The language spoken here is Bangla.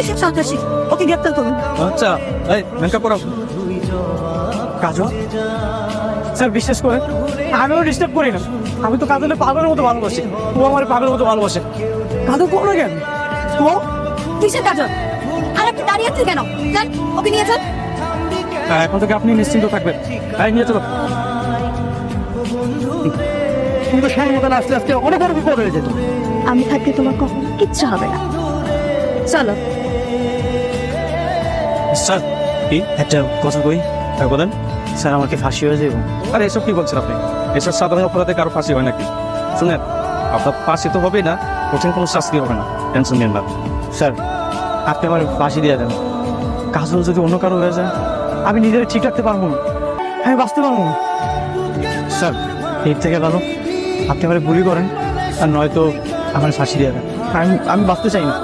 এসব সন্ত্রাসী, ওকে গ্রেপ্তার করুন। আচ্ছা, এই মেকআপ করাও। কাজল স্যার বিশ্বাস করে আমিও ডিস্টার্ব করি না, আমি তো কাজলের পাগলের মতো ভালোবাসি, ও আমার পাগলের মতো ভালোবাসে। কাজল করো কেন? ও কিসের কাজল? আর আপনি দাঁড়িয়ে আছেন কেন? যান ওকে নিয়ে যান। এখন থেকে আপনি নিশ্চিন্ত থাকবেন। নিয়ে চলো। তুমি তো সময় মতন আস্তে আস্তে অনেক বড় বিপদ হয়ে যেত। আমি থাকতে তোমার কখনো কিচ্ছু হবে না। চলো। স্যার কি একটা কথা কই? বলেন। স্যার আমাকে ফাঁসি হয়ে যাবো। আরে এসব কি বলছেন আপনি? এসব সাধারণ অপরাধে কারো ফাঁসি হয় নাকি? শুনেন, আপনার ফাঁসি তো হবেই না, কঠিন কোনো শাস্তি হবে না, টেনশন নেন না। স্যার আপনি আমার ফাঁসি দিয়ে দেন। কাজল যদি অন্য কারো হয়ে যায় আমি নিজের ঠিক রাখতে পারবো না, আমি বাঁচতে পারবো না। স্যার এর থেকে ভালো আপনি আমার গুলি করেন, আর নয়তো আমার ফাঁসি দিয়ে দেন। আমি বাঁচতে চাই না।